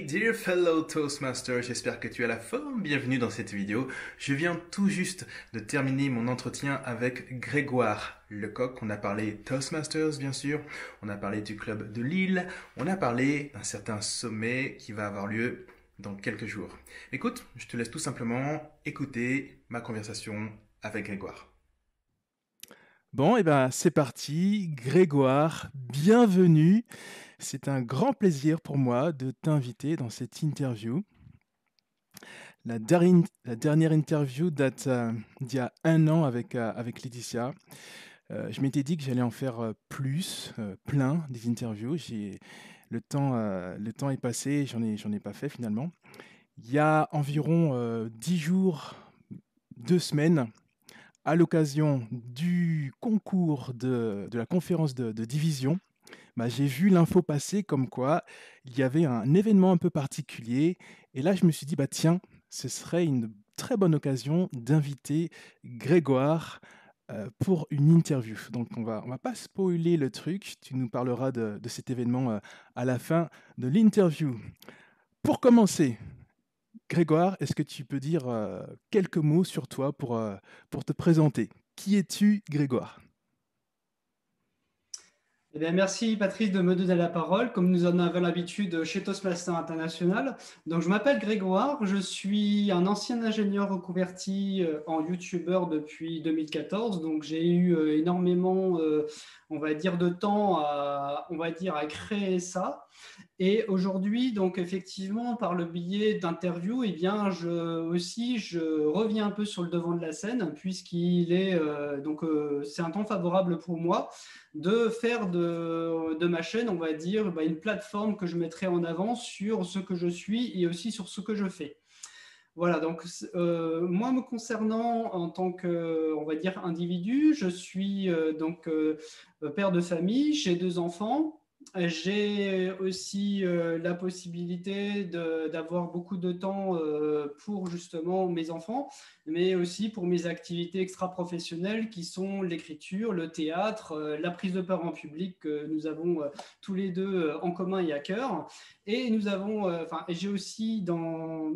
Hey dear fellow Toastmaster, j'espère que tu as la forme. Bienvenue dans cette vidéo. Je viens tout juste de terminer mon entretien avec Grégoire Lecoq. On a parlé Toastmasters bien sûr, on a parlé du club de Lille, on a parlé d'un certain sommet qui va avoir lieu dans quelques jours. Écoute, je te laisse tout simplement écouter ma conversation avec Grégoire. Bon, et ben c'est parti. Grégoire, bienvenue. C'est un grand plaisir pour moi de t'inviter dans cette interview. La dernière interview date d'il y a un an avec Laetitia. Je m'étais dit que j'allais en faire plus, plein des interviews. Le temps est passé, j'en ai pas fait finalement. Il y a environ 10 jours, 2 semaines, à l'occasion du concours de la conférence de division, bah, j'ai vu l'info passer comme quoi il y avait un événement un peu particulier. Et là, je me suis dit, bah tiens, ce serait une très bonne occasion d'inviter Grégoire pour une interview. Donc, on va pas spoiler le truc. Tu nous parleras de cet événement à la fin de l'interview. Pour commencer, Grégoire, est-ce que tu peux dire quelques mots sur toi pour te présenter? Qui es-tu, Grégoire? Eh bien, merci Patrice de me donner la parole, comme nous en avons l'habitude chez Toastmaster International. Donc, je m'appelle Grégoire, je suis un ancien ingénieur reconverti en YouTuber depuis 2014. Donc, j'ai eu énormément, on va dire, de temps à créer ça. Et aujourd'hui, donc effectivement, par le biais d'interviews, eh bien, je reviens un peu sur le devant de la scène, puisqu'il est c'est un temps favorable pour moi de faire de ma chaîne, on va dire, une plateforme que je mettrai en avant sur ce que je suis et aussi sur ce que je fais. Voilà, donc moi me concernant en tant que, on va dire, individu, je suis père de famille, j'ai 2 enfants. J'ai aussi la possibilité d'avoir beaucoup de temps pour justement mes enfants, mais aussi pour mes activités extra-professionnelles qui sont l'écriture, le théâtre, la prise de parole en public que nous avons tous les deux en commun et à cœur. Et nous avons, j'ai aussi dans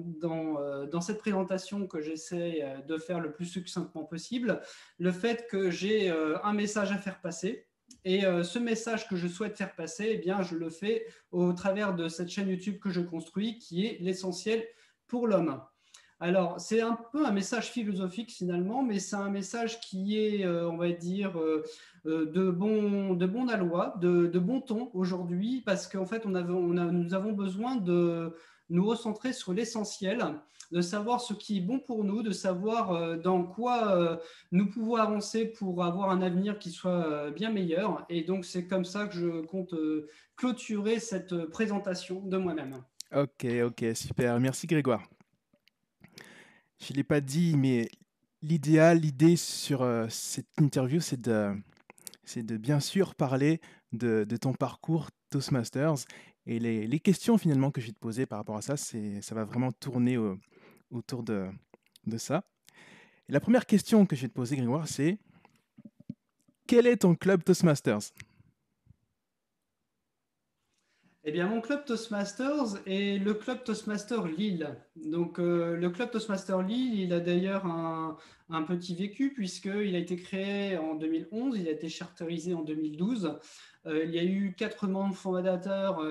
cette présentation que j'essaie de faire le plus succinctement possible, le fait que j'ai un message à faire passer. Et ce message que je souhaite faire passer, eh bien, je le fais au travers de cette chaîne YouTube que je construis, qui est l'essentiel pour l'homme. Alors, c'est un peu un message philosophique finalement, mais c'est un message qui est, on va dire, de bon aloi, de bon ton aujourd'hui, parce qu'en fait, nous avons besoin de nous recentrer sur l'essentiel, de savoir ce qui est bon pour nous, de savoir dans quoi nous pouvons avancer pour avoir un avenir qui soit bien meilleur. Et donc, c'est comme ça que je compte clôturer cette présentation de moi-même. Ok, ok, super. Merci, Grégoire. Je ne l'ai pas dit, mais l'idée sur cette interview, c'est de bien sûr parler de ton parcours Toastmasters. Et les questions finalement que je vais te poser par rapport à ça, ça va vraiment tourner autour de ça. Et la première question que je vais te poser, Grégoire, c'est quel est ton club Toastmasters? Eh bien, mon club Toastmasters est le club Toastmaster Lille. Donc, le club Toastmaster Lille, il a d'ailleurs un petit vécu puisqu'il a été créé en 2011, il a été charterisé en 2012. Il y a eu 4 membres fondateurs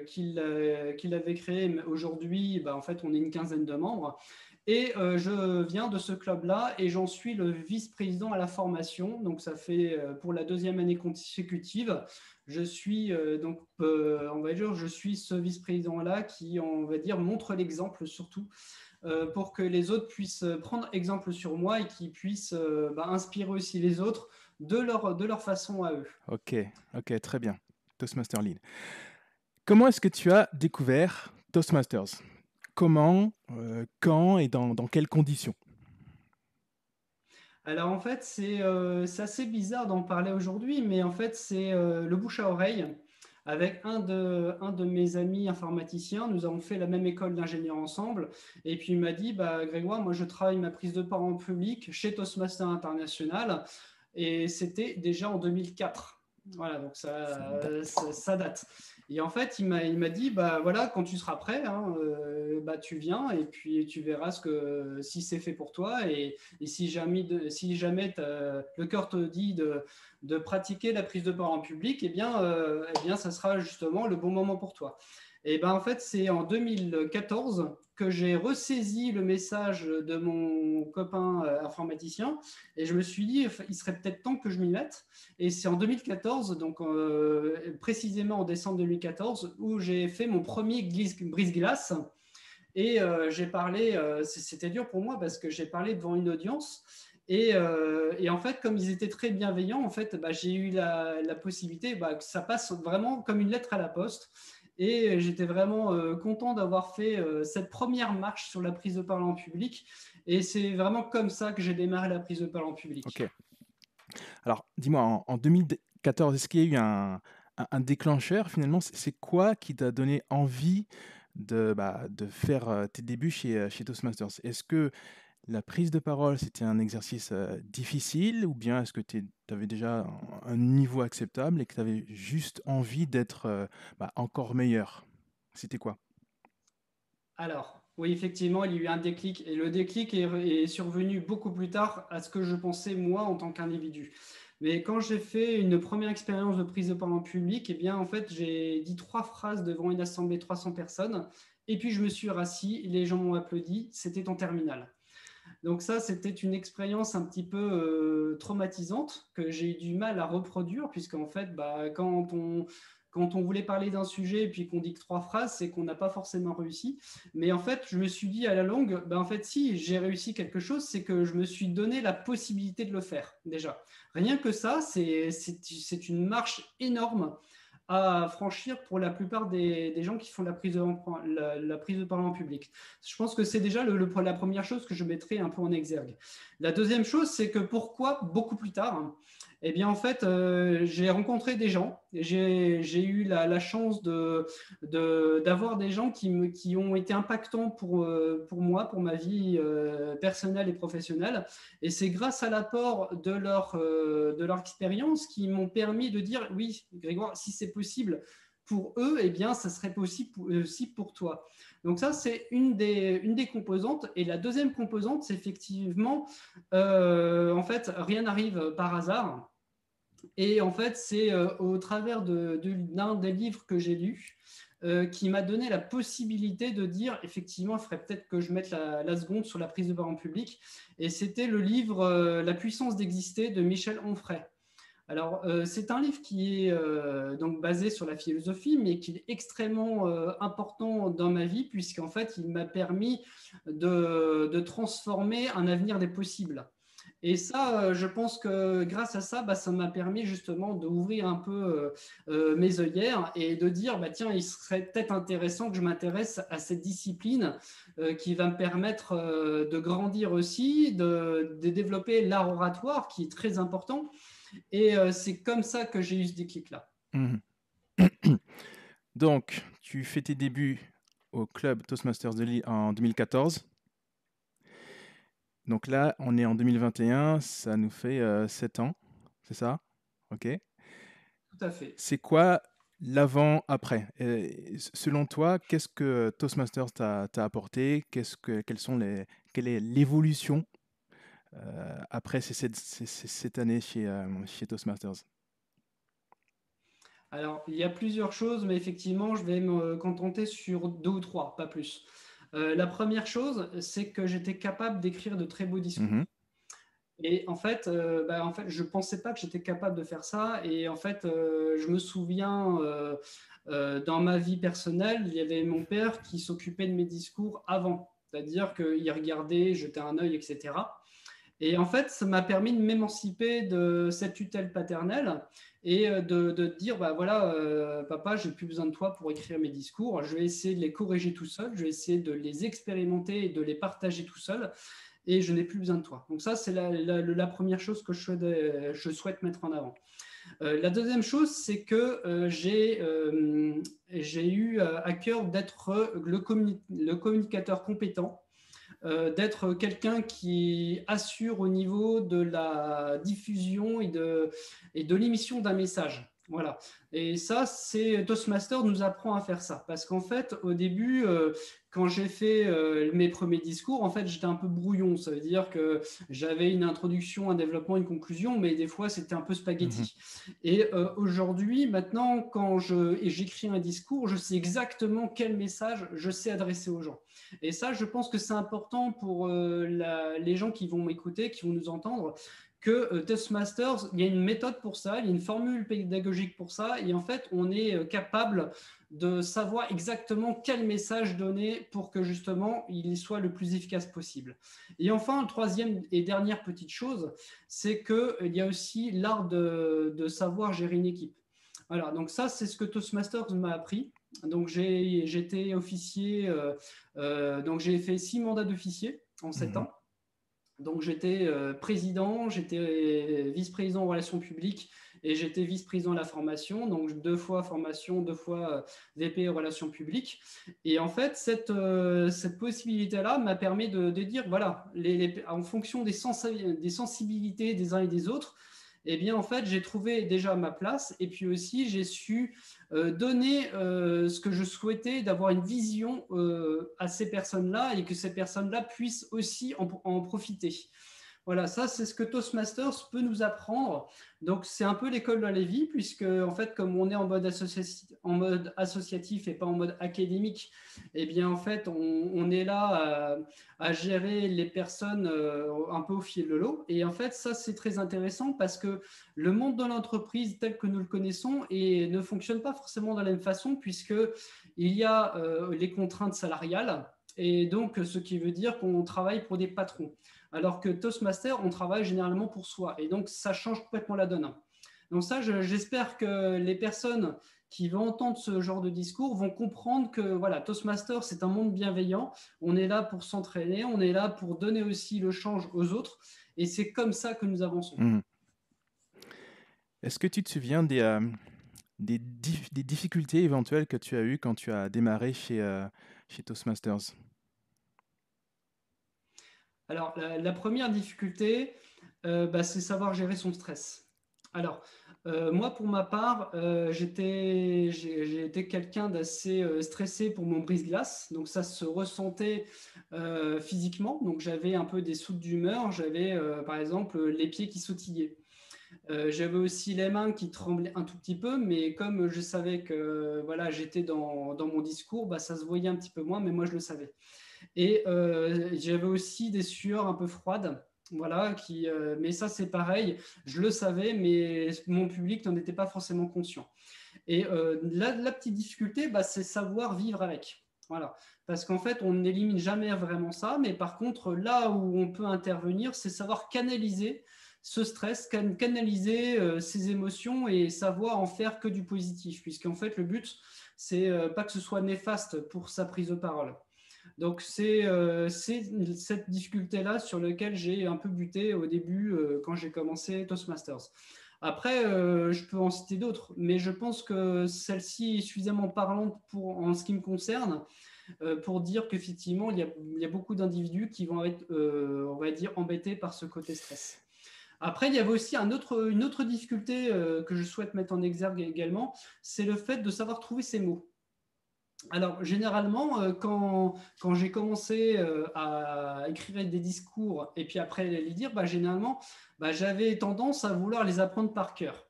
qui l'avaient créé, mais aujourd'hui, en fait, on est une quinzaine de membres. Et je viens de ce club-là et j'en suis le vice-président à la formation. Donc, ça fait pour la deuxième année consécutive. Je suis on va dire, je suis ce vice-président-là qui, on va dire, montre l'exemple surtout pour que les autres puissent prendre exemple sur moi et qui puissent inspirer aussi les autres de leur façon à eux. Ok, ok, très bien. Toastmaster Lead. Comment est-ce que tu as découvert Toastmasters? Comment, quand et dans quelles conditions? Alors en fait, c'est assez bizarre d'en parler aujourd'hui, mais en fait, c'est le bouche à oreille. Avec un de mes amis informaticiens, nous avons fait la même école d'ingénieur ensemble. Et puis il m'a dit, bah, Grégoire, moi je travaille ma prise de part en public chez Toastmaster International. Et c'était déjà en 2004. Voilà, donc Ça date. ça date. Et en fait, il m'a dit, bah voilà, quand tu seras prêt, hein, bah tu viens et puis tu verras si c'est fait pour toi et si jamais le cœur te dit de pratiquer la prise de parole en public, eh bien, ça sera justement le bon moment pour toi. Et ben en fait, c'est en 2014 que j'ai ressaisi le message de mon copain informaticien et je me suis dit, il serait peut-être temps que je m'y mette. Et c'est en 2014, donc précisément en décembre 2014, où j'ai fait mon premier brise-glace. Et j'ai parlé, c'était dur pour moi parce que j'ai parlé devant une audience. Et en fait, comme ils étaient très bienveillants, en fait, bah, j'ai eu la possibilité que ça passe vraiment comme une lettre à la poste. Et j'étais vraiment content d'avoir fait cette première marche sur la prise de parole en public. Et c'est vraiment comme ça que j'ai démarré la prise de parole en public. Ok. Alors, dis-moi, en 2014, est-ce qu'il y a eu un déclencheur finalement? C'est quoi qui t'a donné envie de faire tes débuts chez Toastmasters? Est-ce que la prise de parole, c'était un exercice difficile ou bien est-ce que tu avais déjà un niveau acceptable et que tu avais juste envie d'être encore meilleur? C'était quoi? Alors, oui, effectivement, il y a eu un déclic. Et le déclic est survenu beaucoup plus tard à ce que je pensais moi en tant qu'individu. Mais quand j'ai fait une première expérience de prise de parole en public, eh bien, en fait, j'ai dit 3 phrases devant une assemblée de 300 personnes. Et puis, je me suis rassis, les gens m'ont applaudi. C'était en terminale. Donc ça, c'était une expérience un petit peu traumatisante que j'ai eu du mal à reproduire, puisqu'en fait, quand on voulait parler d'un sujet et puis qu'on dit que 3 phrases, c'est qu'on n'a pas forcément réussi. Mais en fait, je me suis dit à la longue, en fait, si j'ai réussi quelque chose, c'est que je me suis donné la possibilité de le faire déjà. Rien que ça, c'est une marche énorme à franchir pour la plupart des gens qui font la prise de parole en public. Je pense que c'est déjà la première chose que je mettrai un peu en exergue. La deuxième chose, c'est que pourquoi beaucoup plus tard, eh bien, en fait, j'ai rencontré des gens. J'ai eu la chance d'avoir des gens qui ont été impactants pour moi, pour ma vie personnelle et professionnelle. Et c'est grâce à l'apport de leur expérience qui m'ont permis de dire, oui, Grégoire, si c'est possible pour eux, eh bien, ça serait possible aussi pour toi. Donc ça, c'est une des composantes. Et la deuxième composante, c'est effectivement, en fait, rien n'arrive par hasard. Et en fait, c'est au travers d'un des livres que j'ai lu qui m'a donné la possibilité de dire, effectivement, il faudrait peut-être que je mette la seconde sur la prise de parole en public. Et c'était le livre La puissance d'exister de Michel Onfray. Alors, c'est un livre qui est donc basé sur la philosophie, mais qui est extrêmement important dans ma vie, puisqu'en fait, il m'a permis de transformer un avenir des possibles. Et ça, je pense que grâce à ça, ça m'a permis justement d'ouvrir un peu mes œillères et de dire, tiens, il serait peut-être intéressant que je m'intéresse à cette discipline qui va me permettre de grandir aussi, de développer l'art oratoire qui est très important. Et c'est comme ça que j'ai eu ce déclic-là. Mhm. Donc, tu fais tes débuts au club Toastmasters de Lille en 2014. Donc là, on est en 2021, ça nous fait 7 ans, c'est ça? Ok. Tout à fait. C'est quoi l'avant-après? Selon toi, qu'est-ce que Toastmasters t'a apporté? Quelle est l'évolution après cette année chez Toastmasters? Alors, il y a plusieurs choses, mais effectivement, je vais me contenter sur 2 ou 3, pas plus. La première chose, c'est que j'étais capable d'écrire de très beaux discours. Mhm. Et en fait, je ne pensais pas que j'étais capable de faire ça. Et en fait, je me souviens, dans ma vie personnelle, il y avait mon père qui s'occupait de mes discours avant. C'est-à-dire qu'il regardait, jetait un œil, etc. Et en fait, ça m'a permis de m'émanciper de cette tutelle paternelle et de dire, voilà, papa, j'ai plus besoin de toi pour écrire mes discours. Je vais essayer de les corriger tout seul, je vais essayer de les expérimenter et de les partager tout seul. Et je n'ai plus besoin de toi. Donc ça, c'est la première chose que je souhaite mettre en avant. La deuxième chose, c'est que j'ai eu à cœur d'être le communicateur compétent, d'être quelqu'un qui assure au niveau de la diffusion et de l'émission d'un message. Voilà. Et ça, Toastmasters nous apprend à faire ça. Parce qu'en fait, au début, quand j'ai fait mes premiers discours, en fait, j'étais un peu brouillon. Ça veut dire que j'avais une introduction, un développement, une conclusion, mais des fois, c'était un peu Mhm. spaghetti. Et aujourd'hui, maintenant, j'écris un discours, je sais exactement quel message je sais adresser aux gens. Et ça, je pense que c'est important pour les gens qui vont m'écouter, qui vont nous entendre, que Toastmasters, il y a une méthode pour ça, il y a une formule pédagogique pour ça, et en fait, on est capable de savoir exactement quel message donner pour que justement il soit le plus efficace possible. Et enfin, troisième et dernière petite chose, c'est qu'il y a aussi l'art de savoir gérer une équipe. Voilà, donc ça, c'est ce que Toastmasters m'a appris. Donc j'étais officier, donc j'ai fait 6 mandats d'officier en 7 Mhm. ans. Donc j'étais président, j'étais vice-président en relations publiques et j'étais vice-président de la formation, donc 2 fois formation, 2 fois VP relations publiques. Et en fait, cette possibilité-là m'a permis de dire, voilà, en fonction des sensibilités des uns et des autres, eh bien en fait, j'ai trouvé déjà ma place et puis aussi j'ai su donner ce que je souhaitais, d'avoir une vision à ces personnes-là et que ces personnes-là puissent aussi en profiter. Voilà, ça c'est ce que Toastmasters peut nous apprendre. Donc c'est un peu l'école de la vie, puisque en fait comme on est en mode associatif et pas en mode académique, eh bien en fait on est là à gérer les personnes un peu au fil de l'eau. Et en fait ça c'est très intéressant parce que le monde de l'entreprise tel que nous le connaissons ne fonctionne pas forcément de la même façon, puisque il y a les contraintes salariales. Et donc, ce qui veut dire qu'on travaille pour des patrons. Alors que Toastmaster, on travaille généralement pour soi. Et donc, ça change complètement la donne. Donc ça, j'espère que les personnes qui vont entendre ce genre de discours vont comprendre que voilà, Toastmaster, c'est un monde bienveillant. On est là pour s'entraîner, on est là pour donner aussi le change aux autres. Et c'est comme ça que nous avançons. Mhm. Est-ce que tu te souviens des difficultés éventuelles que tu as eues quand tu as démarré chez Toastmasters? Alors, la première difficulté, c'est savoir gérer son stress. Alors, moi, pour ma part, j'ai été quelqu'un d'assez stressé pour mon brise-glace. Donc, ça se ressentait physiquement. Donc, j'avais un peu des sautes d'humeur. J'avais, par exemple, les pieds qui sautillaient. J'avais aussi les mains qui tremblaient un tout petit peu, mais comme je savais que voilà, j'étais dans mon discours, ça se voyait un petit peu moins, mais moi, je le savais. Et j'avais aussi des sueurs un peu froides. Voilà, mais ça c'est pareil, je le savais, mais mon public n'en était pas forcément conscient. Et la petite difficulté, c'est savoir vivre avec. Voilà, parce qu'en fait, on n'élimine jamais vraiment ça, mais par contre, là où on peut intervenir, c'est savoir canaliser ce stress, canaliser ses émotions et savoir en faire que du positif, puisqu'en fait, le but, c'est pas que ce soit néfaste pour sa prise de parole. Donc, c'est cette difficulté-là sur laquelle j'ai un peu buté au début quand j'ai commencé Toastmasters. Après, je peux en citer d'autres, mais je pense que celle-ci est suffisamment parlante en ce qui me concerne pour dire qu'effectivement, il y a beaucoup d'individus qui vont être, on va dire, embêtés par ce côté stress. Après, il y avait aussi une autre difficulté que je souhaite mettre en exergue également, c'est le fait de savoir trouver ses mots. Alors, généralement, quand j'ai commencé à écrire des discours et puis après les dire, généralement, j'avais tendance à vouloir les apprendre par cœur.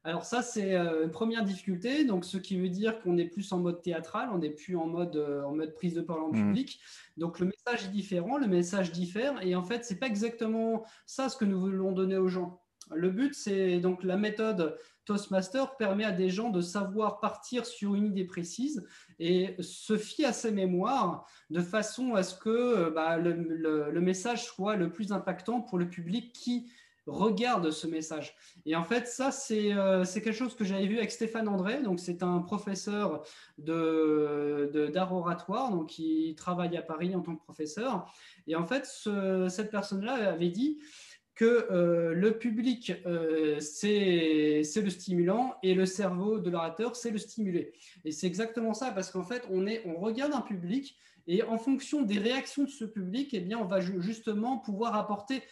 Alors ça, c'est une première difficulté, donc ce qui veut dire qu'on est plus en mode théâtral, on n'est plus en mode prise de parole en Mhm. public. Donc le message est différent, le message diffère, et en fait, c'est pas exactement ça ce que nous voulons donner aux gens. Le but, c'est donc la méthode Toastmaster permet à des gens de savoir partir sur une idée précise et se fier à ses mémoires de façon à ce que le message soit le plus impactant pour le public qui regarde ce message. Et en fait, ça, c'est quelque chose que j'avais vu avec Stéphane André. Donc, c'est un professeur d'art oratoire, donc qui travaille à Paris en tant que professeur. Et en fait, cette personne-là avait dit que le public, c'est le stimulant et le cerveau de l'orateur, c'est le stimulé. Et c'est exactement ça, parce qu'en fait, on regarde un public et en fonction des réactions de ce public, eh bien, on va justement pouvoir apporter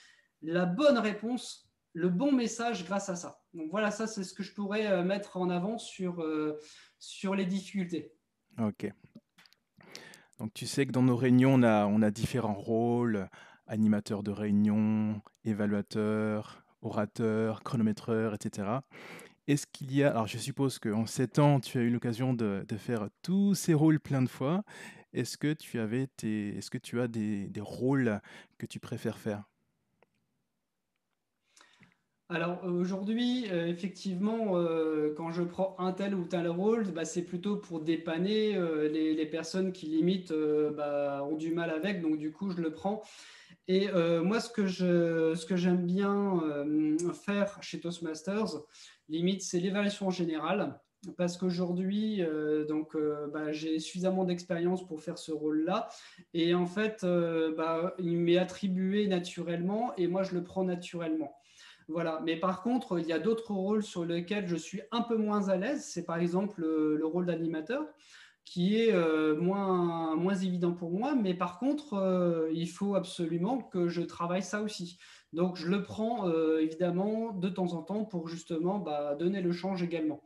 la bonne réponse le bon message grâce à ça. Donc voilà, ça c'est ce que je pourrais mettre en avant sur les difficultés. Ok. Donc tu sais que dans nos réunions, on a différents rôles, animateur de réunion, évaluateur, orateur, chronométreur, etc. Est-ce qu'il y a, alors je suppose qu'en 7 ans, tu as eu l'occasion de faire tous ces rôles plein de fois. Est-ce que tu as des rôles que tu préfères faire? Alors aujourd'hui, effectivement, quand je prends un tel ou tel rôle, bah, c'est plutôt pour dépanner les personnes qui limite bah, ont du mal avec, donc du coup je le prends. Et moi, ce que j'aime bien faire chez Toastmasters, limite, c'est l'évaluation générale, parce qu'aujourd'hui, bah, j'ai suffisamment d'expérience pour faire ce rôle-là, et en fait, bah, il m'est attribué naturellement, et moi, je le prends naturellement. Voilà. Mais par contre, il y a d'autres rôles sur lesquels je suis un peu moins à l'aise. C'est par exemple le rôle d'animateur qui est moins évident pour moi. Mais par contre, il faut absolument que je travaille ça aussi. Donc, je le prends évidemment de temps en temps pour justement bah, donner le change également.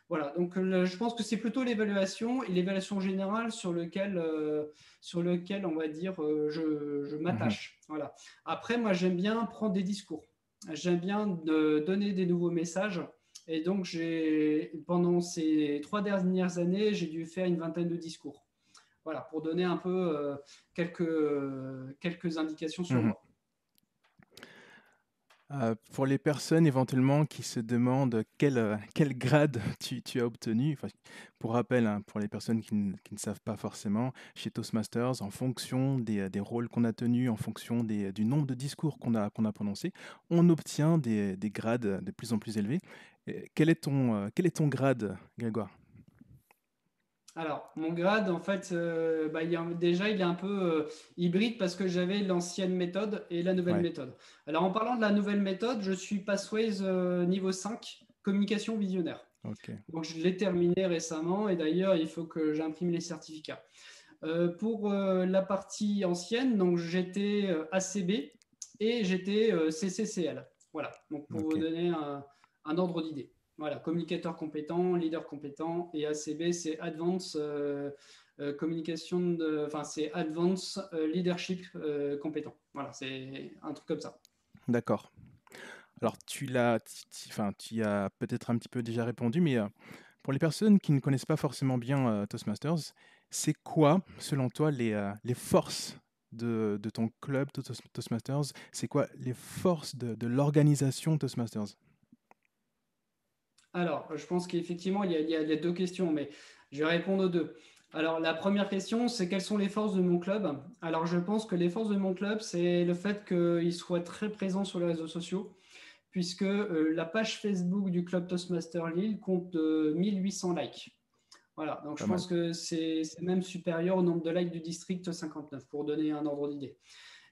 Voilà, donc je pense que c'est plutôt l'évaluation et l'évaluation générale sur lequel on va dire, je Mhm. m'attache. Voilà. Après, moi, j'aime bien prendre des discours. J'aime bien donner des nouveaux messages. Et donc, pendant ces 3 dernières années, j'ai dû faire une vingtaine de discours. Voilà, pour donner un peu quelques indications sur Mhm. moi. Pour les personnes éventuellement qui se demandent quel grade tu as obtenu, enfin, pour rappel, hein, pour les personnes qui ne savent pas forcément, chez Toastmasters, en fonction des rôles qu'on a tenus, en fonction du nombre de discours qu'on a prononcés, on obtient des grades de plus en plus élevés. Et quel est ton grade, Grégoire? Alors, mon grade, en fait, bah, déjà, il est un peu hybride parce que j'avais l'ancienne méthode et la nouvelle Ouais, méthode. Alors, en parlant de la nouvelle méthode, je suis Passways niveau 5, communication visionnaire. ok, Donc, je l'ai terminé récemment et d'ailleurs, il faut que j'imprime les certificats. Pour la partie ancienne, donc j'étais ACB et j'étais CCCL. Voilà, donc pour vous ok. donner un ordre d'idée. Voilà, communicateur compétent, leader compétent, et ACB, c'est Advance enfin c'est Advance Leadership compétent. Voilà, c'est un truc comme ça. D'accord. Alors, enfin, tu y as peut-être un petit peu déjà répondu, mais pour les personnes qui ne connaissent pas forcément bien Toastmasters, c'est quoi, selon toi, les forces de ton club Toastmasters? C'est quoi les forces de l'organisation Toastmasters? Alors, je pense qu'effectivement, il y a deux questions, mais je vais répondre aux deux. Alors, la première question, c'est quelles sont les forces de mon club? Alors, je pense que les forces de mon club, c'est le fait qu'il soit très présent sur les réseaux sociaux, puisque la page Facebook du club Toastmaster Lille compte 1800 likes. Voilà, donc je Pas mal. pense que c'est même supérieur au nombre de likes du district 59, pour donner un ordre d'idée.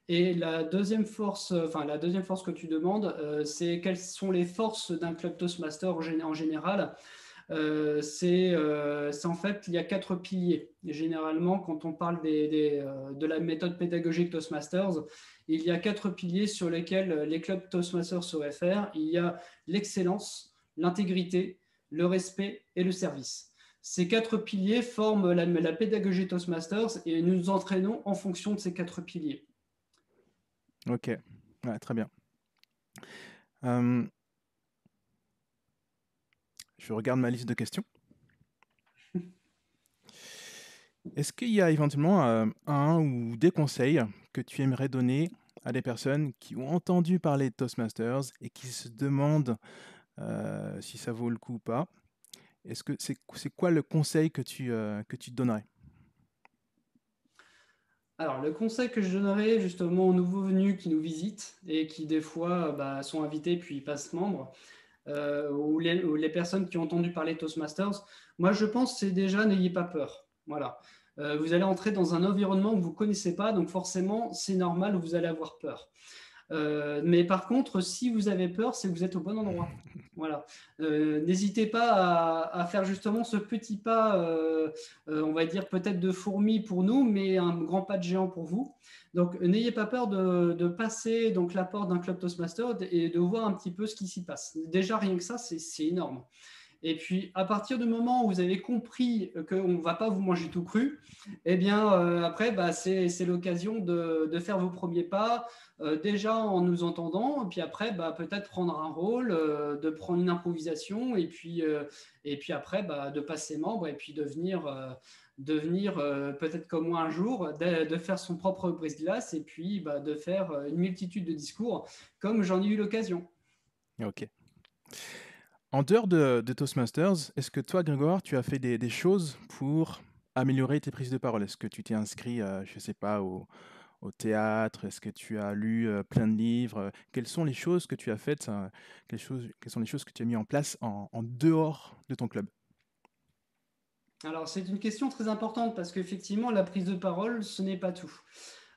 Et la deuxième force que tu demandes, c'est quelles sont les forces d'un club Toastmaster en général. C'est en fait, il y a 4 piliers. Et généralement, quand on parle de la méthode pédagogique Toastmasters, il y a 4 piliers sur lesquels les clubs Toastmasters se réfèrent. Il y a l'excellence, l'intégrité, le respect et le service. Ces 4 piliers forment la pédagogie Toastmasters et nous nous entraînons en fonction de ces 4 piliers. Ok, ouais, très bien. Euh, je regarde ma liste de questions. Est-ce qu'il y a éventuellement un ou des conseils que tu aimerais donner à des personnes qui ont entendu parler de Toastmasters et qui se demandent si ça vaut le coup ou pas? Est-ce que c'est quoi le conseil que tu donnerais? Alors, le conseil que je donnerais justement aux nouveaux venus qui nous visitent et qui des fois bah, sont invités puis passent membres, ou les personnes qui ont entendu parler de Toastmasters, moi je pense c'est déjà n'ayez pas peur. Voilà. Vous allez entrer dans un environnement que vous ne connaissez pas, donc forcément c'est normal, vous allez avoir peur. Mais par contre, si vous avez peur, c'est que vous êtes au bon endroit. Voilà. N'hésitez pas à faire justement ce petit pas, on va dire peut-être de fourmi pour nous, mais un grand pas de géant pour vous. Donc, n'ayez pas peur de passer donc, la porte d'un club Toastmaster et de voir un petit peu ce qui s'y passe. Déjà, rien que ça, c'est énorme. Et puis, à partir du moment où vous avez compris qu'on ne va pas vous manger tout cru, eh bien, après, c'est l'occasion de faire vos premiers pas, déjà en nous entendant, et puis après, peut-être prendre un rôle, de prendre une improvisation, et puis après, de passer membre, et puis devenir peut-être comme moi un jour, de faire son propre brise-glace, et puis de faire une multitude de discours, comme j'en ai eu l'occasion. Ok. En dehors de Toastmasters, est-ce que toi, Grégoire, tu as fait des choses pour améliorer tes prises de parole? Est-ce que tu t'es inscrit, je ne sais pas, au théâtre? Est-ce que tu as lu plein de livres? Quelles sont les choses que tu as faites? Quelles sont les choses que tu as mis en place en dehors de ton club? Alors, c'est une question très importante parce qu'effectivement, la prise de parole, ce n'est pas tout.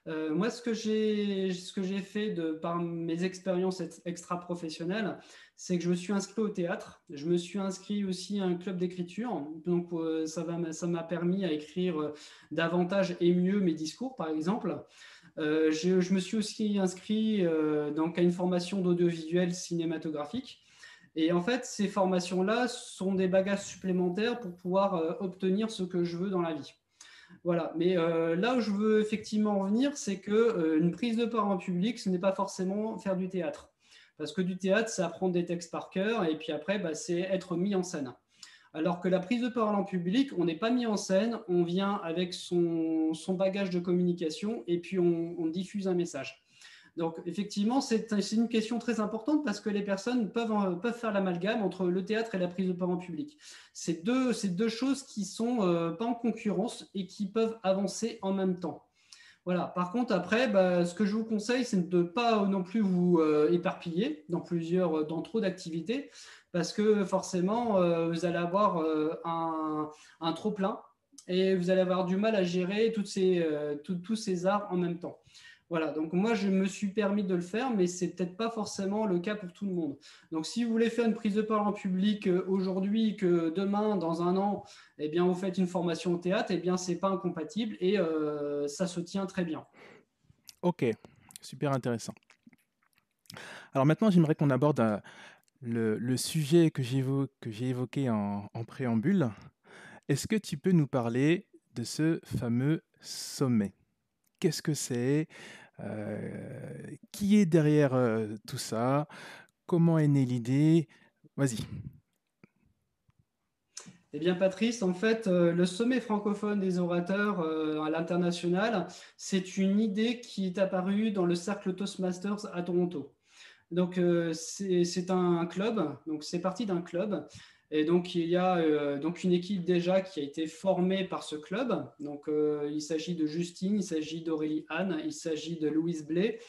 Moi, ce que j'ai fait par mes expériences extra-professionnelles, c'est que je me suis inscrit au théâtre. Je me suis inscrit aussi à un club d'écriture. Donc, ça m'a permis à écrire davantage et mieux mes discours, par exemple. Je me suis aussi inscrit donc à une formation d'audiovisuel cinématographique. Et en fait, ces formations-là sont des bagages supplémentaires pour pouvoir obtenir ce que je veux dans la vie. Voilà. Mais là où je veux effectivement en venir, c'est que une prise de parole en public, ce n'est pas forcément faire du théâtre. Parce que du théâtre, c'est apprendre des textes par cœur et puis après, c'est être mis en scène. Alors que la prise de parole en public, on n'est pas mis en scène, on vient avec son bagage de communication et puis on diffuse un message. Donc, effectivement, c'est une question très importante parce que les personnes peuvent faire l'amalgame entre le théâtre et la prise de parole en public. C'est deux choses qui ne sont pas en concurrence et qui peuvent avancer en même temps. Voilà. Par contre, après, ce que je vous conseille, c'est de ne pas non plus vous éparpiller dans trop d'activités parce que forcément, vous allez avoir un trop-plein et vous allez avoir du mal à gérer tous ces arts en même temps. Voilà, donc moi je me suis permis de le faire, mais c'est peut-être pas forcément le cas pour tout le monde. Donc si vous voulez faire une prise de parole en public aujourd'hui, que demain, dans un an, eh bien vous faites une formation au théâtre, eh bien c'est pas incompatible et ça se tient très bien. Ok, super intéressant. Alors maintenant, j'aimerais qu'on aborde le sujet que j'ai évoqué en préambule. Est-ce que tu peux nous parler de ce fameux sommet? Qu'est-ce que c'est? Qui est derrière tout ça? Comment est née l'idée? Vas-y. Eh bien, Patrice, en fait, le sommet francophone des orateurs à l'international, c'est une idée qui est apparue dans le cercle Toastmasters à Toronto. Donc, c'est un club, donc c'est parti d'un club. Et donc, il y a donc une équipe déjà qui a été formée par ce club. Donc, il s'agit de Justine, il s'agit d'Aurélie Anne, il s'agit de Louise Blais.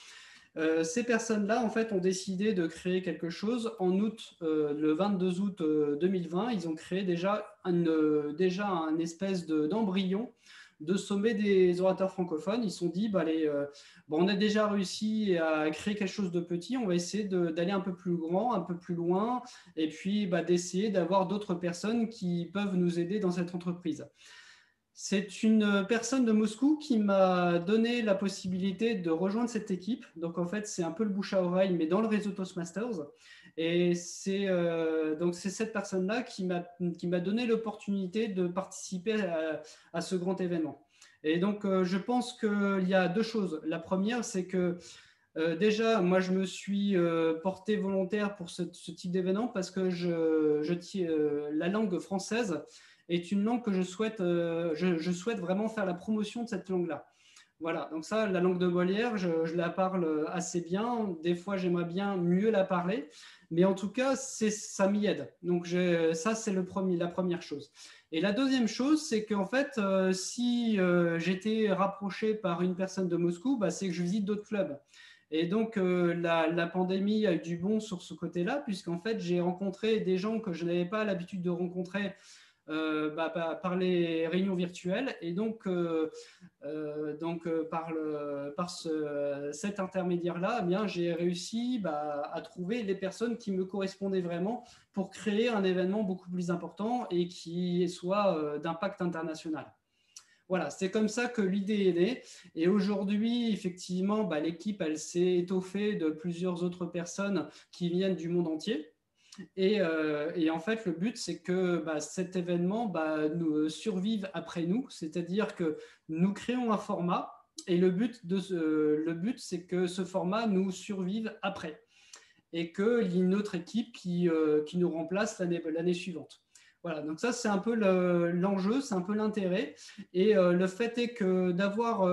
Ces personnes-là, en fait, ont décidé de créer quelque chose. En août, le 22 août 2020, ils ont créé déjà un espèce d'embryon de sommet des orateurs francophones. Ils se sont dit, on a déjà réussi à créer quelque chose de petit, on va essayer d'aller un peu plus grand, un peu plus loin, et puis d'essayer d'avoir d'autres personnes qui peuvent nous aider dans cette entreprise. C'est une personne de Moscou qui m'a donné la possibilité de rejoindre cette équipe. Donc, en fait, c'est un peu le bouche à oreille, mais dans le réseau Toastmasters. Et c'est cette personne-là qui m'a donné l'opportunité de participer à ce grand événement. Et donc, je pense qu'il y a deux choses. La première, c'est que déjà, moi, je me suis porté volontaire pour ce type d'événement parce que la langue française est une langue que je souhaite vraiment faire la promotion de cette langue-là. Voilà, donc ça, la langue de Molière, je la parle assez bien. Des fois, j'aimerais bien mieux la parler, mais en tout cas, ça m'y aide. Donc ça, c'est la première chose. Et la deuxième chose, c'est qu'en fait, si j'étais rapproché par une personne de Moscou, c'est que je visite d'autres clubs. Et donc, la pandémie a eu du bon sur ce côté-là, puisqu'en fait, j'ai rencontré des gens que je n'avais pas l'habitude de rencontrer par les réunions virtuelles. Et donc, cet intermédiaire-là, eh bien, j'ai réussi à trouver les personnes qui me correspondaient vraiment pour créer un événement beaucoup plus important et qui soit d'impact international. Voilà, c'est comme ça que l'idée est née. Et aujourd'hui, effectivement, l'équipe, elle s'est étoffée de plusieurs autres personnes qui viennent du monde entier. Et en fait, le but, c'est que cet événement nous survive après nous, c'est-à-dire que nous créons un format et le but, c'est que ce format nous survive après et qu'il y ait une autre équipe qui nous remplace l'année suivante. Voilà, donc ça, c'est un peu l'enjeu, c'est un peu l'intérêt. Et le fait est que d'avoir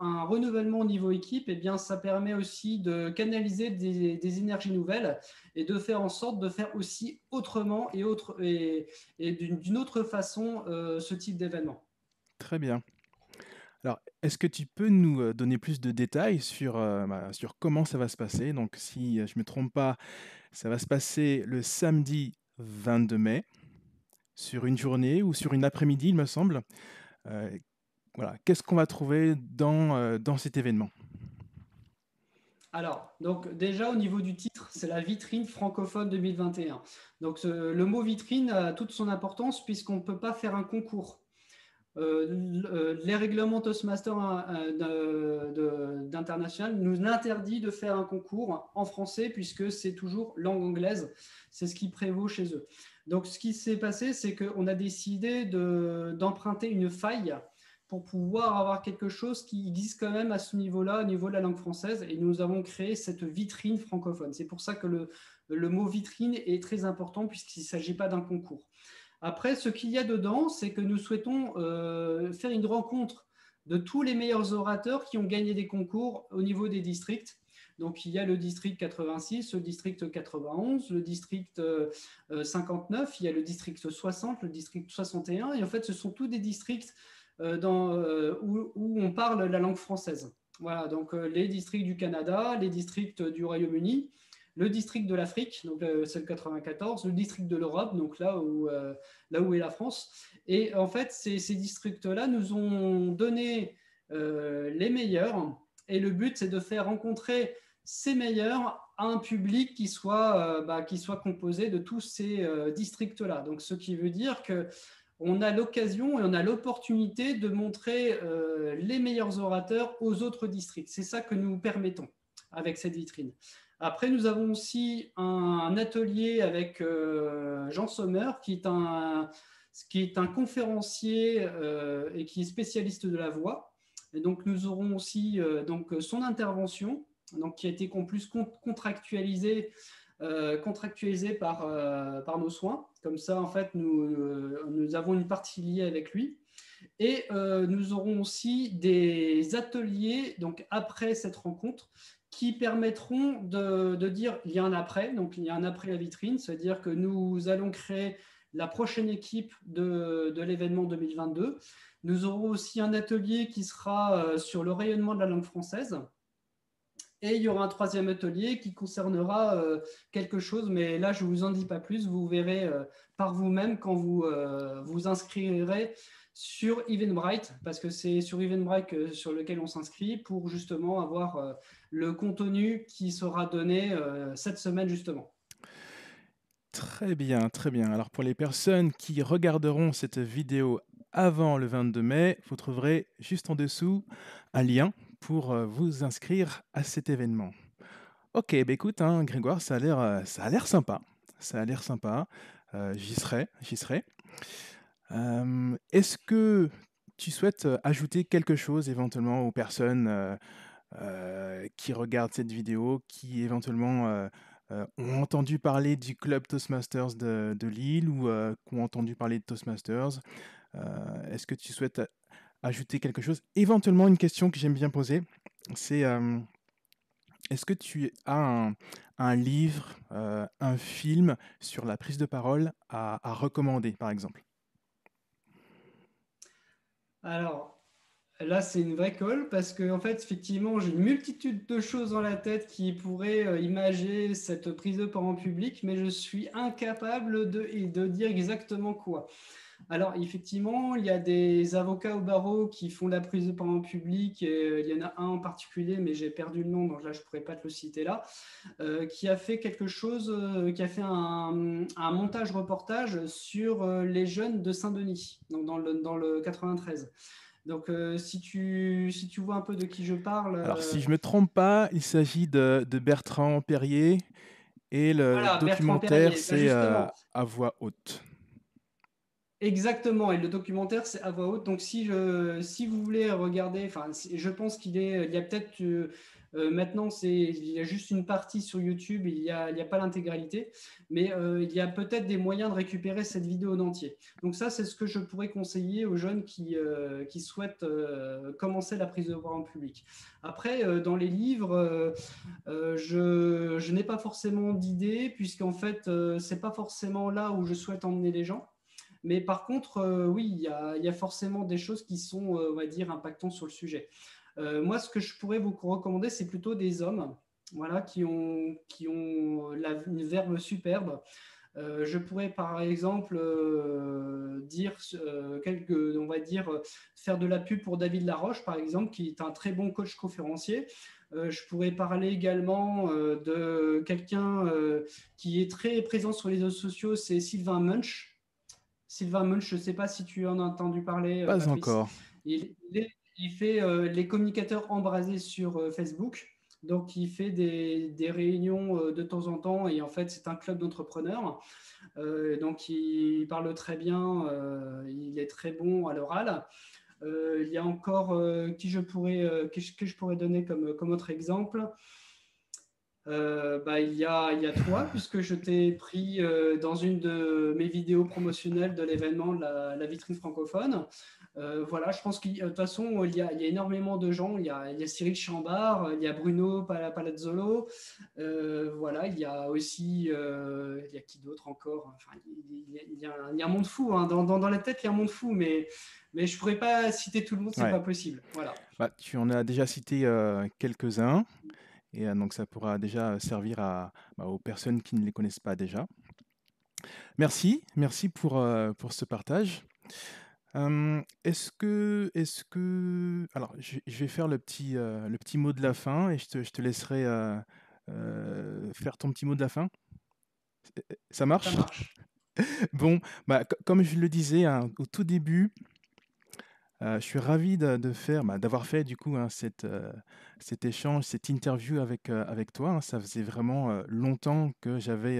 un renouvellement au niveau équipe, eh bien, ça permet aussi de canaliser des énergies nouvelles et de faire en sorte de faire aussi autrement et d'une autre façon ce type d'événement. Très bien. Alors, est-ce que tu peux nous donner plus de détails sur comment ça va se passer? Donc, si je ne me trompe pas, ça va se passer le samedi 22 mai, sur une journée ou sur une après-midi, il me semble. Euh, voilà. Qu'est-ce qu'on va trouver dans cet événement? Alors, donc déjà au niveau du titre, c'est la vitrine francophone 2021. Donc le mot vitrine a toute son importance puisqu'on ne peut pas faire un concours. Les règlements Toastmasters d'international nous interdit de faire un concours en français puisque c'est toujours langue anglaise. C'est ce qui prévaut chez eux. Donc ce qui s'est passé, c'est qu'on a décidé d'emprunter une faille pour pouvoir avoir quelque chose qui existe quand même à ce niveau-là, au niveau de la langue française. Et nous avons créé cette vitrine francophone. C'est pour ça que le mot vitrine est très important puisqu'il ne s'agit pas d'un concours. Après, ce qu'il y a dedans, c'est que nous souhaitons faire une rencontre de tous les meilleurs orateurs qui ont gagné des concours au niveau des districts. Donc, il y a le district 86, le district 91, le district 59, il y a le district 60, le district 61. Et en fait, ce sont tous des districts où on parle la langue française. Voilà, donc les districts du Canada, les districts du Royaume-Uni, le district de l'Afrique, donc c'est le 94, le district de l'Europe, donc là où est la France. Et en fait, ces districts-là nous ont donné les meilleurs. Et le but, c'est de faire rencontrer ces meilleurs à un public qui soit composé de tous ces districts-là. Donc, ce qui veut dire que on a l'occasion et on a l'opportunité de montrer les meilleurs orateurs aux autres districts. C'est ça que nous permettons avec cette vitrine. Après, nous avons aussi un atelier avec Jean Sommer, qui est un conférencier et qui est spécialiste de la voix. Et donc, nous aurons aussi son intervention, donc, qui a été en plus contractualisée par nos soins. Comme ça, en fait, nous avons une partie liée avec lui. Et nous aurons aussi des ateliers, donc après cette rencontre, qui permettront de dire il y a un après, donc il y a un après la vitrine, c'est-à-dire que nous allons créer la prochaine équipe de l'événement 2022. Nous aurons aussi un atelier qui sera sur le rayonnement de la langue française. Et il y aura un troisième atelier qui concernera quelque chose, mais là, je ne vous en dis pas plus. Vous verrez par vous-même quand vous vous inscrirez sur Eventbrite, parce que c'est sur Eventbrite sur lequel on s'inscrit pour justement avoir le contenu qui sera donné cette semaine justement. Très bien, très bien. Alors pour les personnes qui regarderont cette vidéo avant le 22 mai, vous trouverez juste en dessous un lien pour vous inscrire à cet événement. Ok, bah écoute, hein, Grégoire, ça a l'air sympa. Ça a l'air sympa. J'y serai, j'y serai. Est-ce que tu souhaites ajouter quelque chose éventuellement aux personnes qui regardent cette vidéo, qui éventuellement ont entendu parler du club Toastmasters de Lille ou qui ont entendu parler de Toastmasters? Est-ce que tu souhaites ajouter quelque chose? Éventuellement, une question que j'aime bien poser, c'est est-ce que tu as un livre, un film sur la prise de parole à recommander, par exemple? Alors, là, c'est une vraie colle parce que, en fait, effectivement, j'ai une multitude de choses dans la tête qui pourraient imager cette prise de parole en public, mais je suis incapable de dire exactement quoi. Alors, effectivement, il y a des avocats au barreau qui font de la prise de parole en public. Et, il y en a un en particulier, mais j'ai perdu le nom, donc là, je ne pourrais pas te le citer là, qui a fait quelque chose, qui a fait un montage-reportage sur les jeunes de Saint-Denis, donc dans le 93. Donc, si tu vois un peu de qui je parle, Alors, si je me trompe pas, il s'agit de Bertrand Perrier et le voilà, Bertrand documentaire, Perrier. Ben c'est justement, à voix haute. exactement, et le documentaire, c'est à voix haute. Donc, si vous voulez regarder, enfin, je pense il y a peut-être maintenant, il y a juste une partie sur YouTube, il y a pas l'intégralité, mais il y a peut-être des moyens de récupérer cette vidéo en entier. Donc, ça, c'est ce que je pourrais conseiller aux jeunes qui souhaitent commencer la prise de parole en public. Après, dans les livres, je n'ai pas forcément d'idée, puisqu'en fait, c'est pas forcément là où je souhaite emmener les gens. Mais par contre, oui, il y a forcément des choses qui sont, on va dire, impactantes sur le sujet. Moi, ce que je pourrais vous recommander, c'est plutôt des hommes, voilà, qui ont une verve superbe. Je pourrais par exemple dire on va dire, faire de la pub pour David Laroche, par exemple, qui est un très bon coach conférencier. Je pourrais parler également de quelqu'un qui est très présent sur les réseaux sociaux, c'est Sylvain Munch. Sylvain Munch, je ne sais pas si tu en as entendu parler, Pas Patrice. encore. Il fait les communicateurs embrasés sur Facebook. Donc, il fait des réunions de temps en temps et en fait, c'est un club d'entrepreneurs. Donc, il parle très bien, il est très bon à l'oral. Il y a encore que je pourrais donner comme autre exemple. Il y a toi, puisque je t'ai pris dans une de mes vidéos promotionnelles de l'événement de la vitrine francophone. Voilà, je pense que de toute façon, il y a énormément de gens. Il y a Cyril Chambard, il y a Bruno Palazzolo. Voilà, il y a aussi, il y a qui d'autre encore? Enfin, il y a un monde fou, hein. Dans la tête, il y a un monde fou, mais je ne pourrais pas citer tout le monde, c'est Ouais. pas possible. Voilà. Bah, tu en as déjà cité quelques-uns, et donc ça pourra déjà servir aux personnes qui ne les connaissent pas déjà. Merci pour ce partage. Alors, je vais faire le petit mot de la fin et je te laisserai faire ton petit mot de la fin. Ça Ça marche? marche. Bon, comme je le disais hein, au tout début, je suis ravi d'avoir fait du coup hein, cet échange, cette interview avec toi, hein. Ça faisait vraiment longtemps que j'avais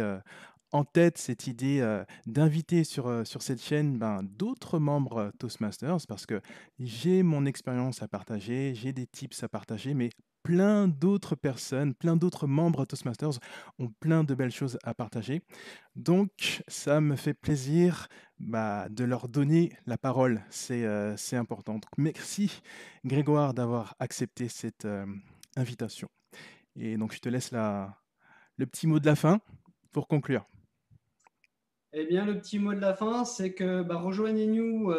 en tête cette idée d'inviter sur cette chaîne d'autres membres Toastmasters parce que j'ai mon expérience à partager, j'ai des tips à partager, mais plein d'autres personnes, plein d'autres membres Toastmasters ont plein de belles choses à partager. Donc, ça me fait plaisir de leur donner la parole. C'est important. Donc, merci Grégoire d'avoir accepté cette invitation. Et donc, je te laisse le petit mot de la fin pour conclure. Eh bien, le petit mot de la fin, c'est que rejoignez-nous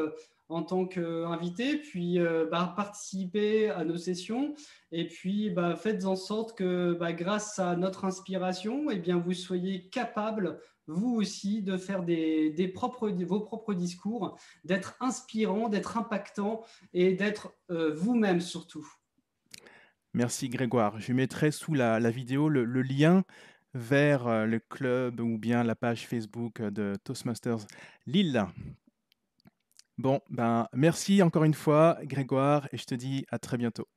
en tant qu'invité, puis participez à nos sessions, et puis faites en sorte que grâce à notre inspiration, eh bien, vous soyez capable, vous aussi, de faire vos propres discours, d'être inspirant, d'être impactant et d'être vous-même surtout. Merci Grégoire. Je mettrai sous la vidéo le lien vers le club ou bien la page Facebook de Toastmasters Lille. Bon, merci encore une fois Grégoire et je te dis à très bientôt.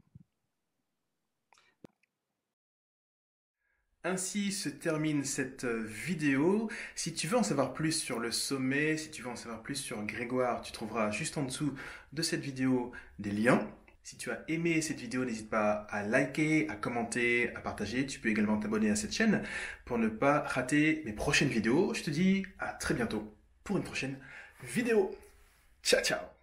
Ainsi se termine cette vidéo. Si tu veux en savoir plus sur le sommet, si tu veux en savoir plus sur Grégoire, tu trouveras juste en dessous de cette vidéo des liens. Si tu as aimé cette vidéo, n'hésite pas à liker, à commenter, à partager. Tu peux également t'abonner à cette chaîne pour ne pas rater mes prochaines vidéos. Je te dis à très bientôt pour une prochaine vidéo. Ciao, ciao!